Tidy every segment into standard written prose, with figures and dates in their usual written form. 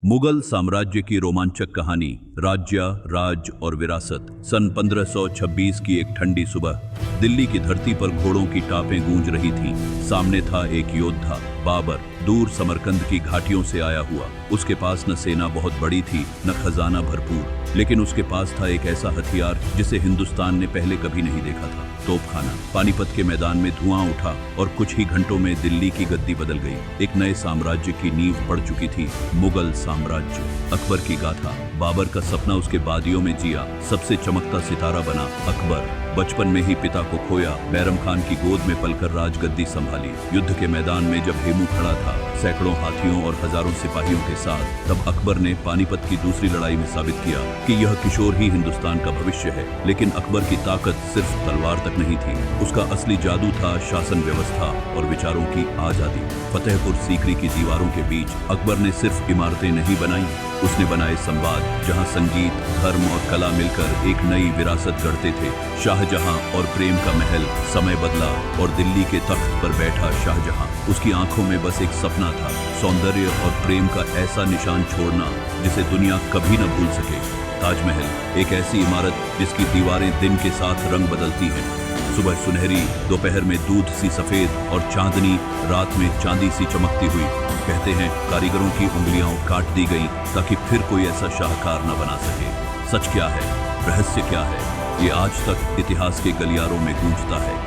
मुगल साम्राज्य की रोमांचक कहानी राज्य, राज और विरासत। सन 1526 की एक ठंडी सुबह दिल्ली की धरती पर घोड़ों की टापें गूंज रही थीं। सामने था एक योद्धा बाबर, दूर समरकंद की घाटियों से आया हुआ। उसके पास न सेना बहुत बड़ी थी, न खजाना भरपूर, लेकिन उसके पास था एक ऐसा हथियार जिसे हिंदुस्तान ने पहले कभी नहीं देखा था, तोपखाना। पानीपत के मैदान में धुआं उठा और कुछ ही घंटों में दिल्ली की गद्दी बदल गई। एक नए साम्राज्य की नींव पड़ चुकी थी, मुगल साम्राज्य। अकबर की गाथा। बाबर का सपना उसके बादियों में जिया, सबसे चमकता सितारा बना अकबर। बचपन में ही पिता को खोया, बैरम खान की गोद में पलकर राजगद्दी संभाली। युद्ध के मैदान में जब हेमू खड़ा था, सैकड़ों हाथियों और हजारों सिपाहियों के साथ, तब अकबर ने पानीपत की दूसरी लड़ाई में साबित किया कि यह किशोर ही हिंदुस्तान का भविष्य है। लेकिन अकबर की ताकत सिर्फ तलवार तक नहीं थी, उसका असली जादू था शासन व्यवस्था और विचारों की आजादी। फतेहपुर सीकरी की दीवारों के बीच अकबर ने सिर्फ इमारतें नहीं बनाई, उसने बनाए संवाद, जहां संगीत, धर्म और कला मिलकर एक नई विरासत गढ़ते थे। शाहजहां और प्रेम का महल। समय बदला और दिल्ली के तख्त पर बैठा शाहजहां। उसकी आंखों में बस एक सपना था, सौंदर्य और प्रेम का ऐसा निशान छोड़ना जिसे दुनिया कभी न भूल सके। ताजमहल, एक ऐसी इमारत जिसकी दीवारें दिन के साथ रंग बदलती हैं। सुबह सुनहरी, दोपहर में दूध सी सफेद और चांदनी रात में चांदी सी चमकती हुई। कहते हैं कारीगरों की उंगलियां काट दी गईं ताकि फिर कोई ऐसा शाहकार न बना सके। सच क्या है, रहस्य क्या है, ये आज तक इतिहास के गलियारों में गूंजता है।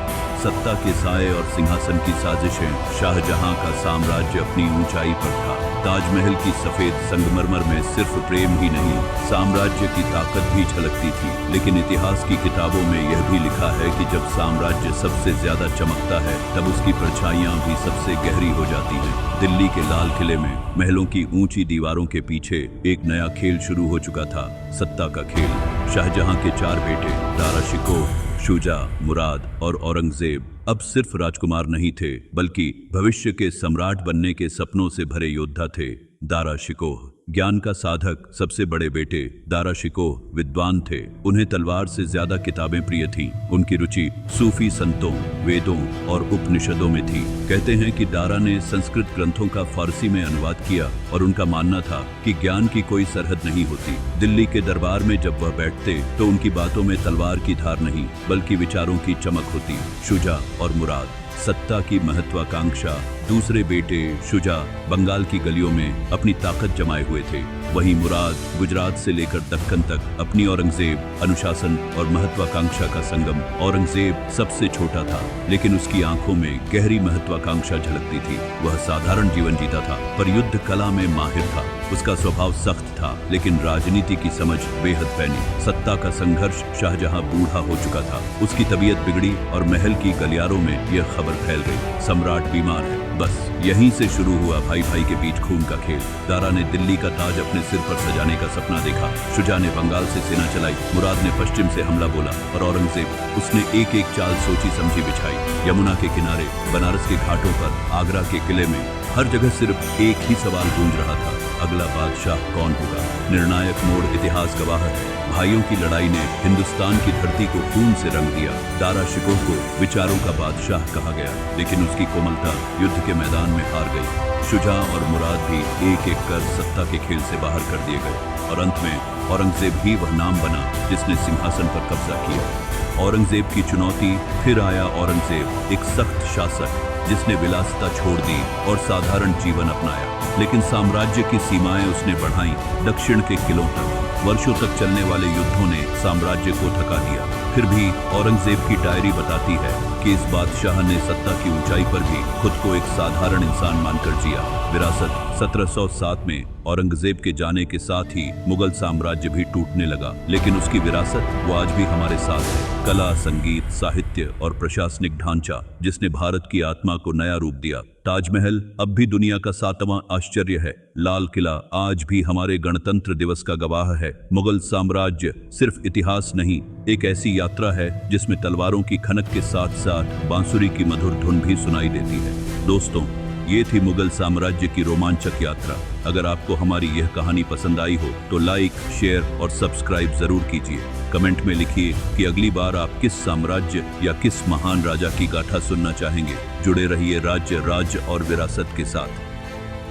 सत्ता के साए और सिंहासन की साजिशें। शाहजहां का साम्राज्य अपनी ऊंचाई पर था। ताजमहल की सफेद संगमरमर में सिर्फ प्रेम ही नहीं, साम्राज्य की ताकत भी झलकती थी। लेकिन इतिहास की किताबों में यह भी लिखा है कि जब साम्राज्य सबसे ज्यादा चमकता है, तब उसकी परछाइयां भी सबसे गहरी हो जाती हैं। दिल्ली के लाल किले में महलों की ऊंची दीवारों के पीछे एक नया खेल शुरू हो चुका था, सत्ता का खेल। शाहजहां के 4 बेटे दारा शिकोह, शुजा, मुराद और औरंगजेब अब सिर्फ राजकुमार नहीं थे, बल्कि भविष्य के सम्राट बनने के सपनों से भरे योद्धा थे। दारा शिकोह ज्ञान का साधक, सबसे बड़े बेटे दारा शिकोह विद्वान थे। उन्हें तलवार से ज्यादा किताबें प्रिय थीं। उनकी रुचि सूफी संतों, वेदों और उपनिषदों में थी। कहते हैं कि दारा ने संस्कृत ग्रंथों का फारसी में अनुवाद किया और उनका मानना था कि ज्ञान की कोई सरहद नहीं होती। दिल्ली के दरबार में जब वह बैठते तो उनकी बातों में तलवार की धार नहीं, बल्कि विचारों की चमक होती। शुजा और मुराद, सत्ता की महत्वाकांक्षा। दूसरे बेटे शुजा बंगाल की गलियों में अपनी ताकत जमाए हुए थे, वहीं मुराद गुजरात से लेकर दक्कन तक अपनी। औरंगजेब अनुशासन और महत्वाकांक्षा का संगम। औरंगजेब सबसे छोटा था, लेकिन उसकी आंखों में गहरी महत्वाकांक्षा झलकती थी। वह साधारण जीवन जीता था, पर युद्ध कला में माहिर था। उसका स्वभाव सख्त था, लेकिन राजनीति की समझ बेहद पैनी। सत्ता का संघर्ष। शाहजहां बूढ़ा हो चुका था, उसकी तबीयत बिगड़ी और महल की गलियारों में यह खबर फैल गई, सम्राट बीमार है। बस यहीं से शुरू हुआ भाई भाई के बीच खून का खेल। दारा ने दिल्ली का ताज अपने सिर पर सजाने का सपना देखा। शुजा ने बंगाल से सेना चलाई, मुराद ने पश्चिम से हमला बोला और औरंगजेब, उसने एक एक चाल सोची समझी बिछाई। यमुना के किनारे, बनारस के घाटों पर, आगरा के किले में, हर जगह सिर्फ एक ही सवाल गूंज रहा था, अगला बादशाह कौन होगा। निर्णायक मोड़, इतिहास गवाह है। भाइयों की लड़ाई ने हिंदुस्तान की धरती को खून से रंग दिया। दारा शिकोह को विचारों का बादशाह कहा गया, लेकिन उसकी कोमलता युद्ध के मैदान में हार गई। शुजा और मुराद भी एक एक कर सत्ता के खेल से बाहर कर दिए गए और अंत में औरंगजेब ही वह नाम बना जिसने सिंहासन पर कब्जा किया। औरंगजेब की चुनौती। फिर आया औरंगजेब, एक सख्त शासक जिसने विलासिता छोड़ दी और साधारण जीवन अपनाया। लेकिन साम्राज्य की सीमाएं उसने बढ़ाई, दक्षिण के किलों तक। वर्षों तक चलने वाले युद्धों ने साम्राज्य को थका दिया। फिर भी औरंगजेब की डायरी बताती है कि इस बादशाह ने सत्ता की ऊंचाई पर भी खुद को एक साधारण इंसान मानकर जिया। विरासत। 1707 में औरंगजेब के जाने के साथ ही मुगल साम्राज्य भी टूटने लगा, लेकिन उसकी विरासत वो आज भी हमारे साथ है। कला, संगीत, साहित्य और प्रशासनिक ढांचा जिसने भारत की आत्मा को नया रूप दिया। ताजमहल अब भी दुनिया का 7वां आश्चर्य है। लाल किला आज भी हमारे गणतंत्र दिवस का गवाह है। मुगल साम्राज्य सिर्फ इतिहास नहीं, एक ऐसी यात्रा है जिसमें तलवारों की खनक के साथ साथ बांसुरी की मधुर धुन भी सुनाई देती है। दोस्तों, ये थी मुगल साम्राज्य की रोमांचक यात्रा। अगर आपको हमारी यह कहानी पसंद आई हो तो लाइक, शेयर और सब्सक्राइब जरूर कीजिए। कमेंट में लिखिए कि अगली बार आप किस साम्राज्य या किस महान राजा की गाथा सुनना चाहेंगे। जुड़े रहिए राज्य, राज और विरासत के साथ।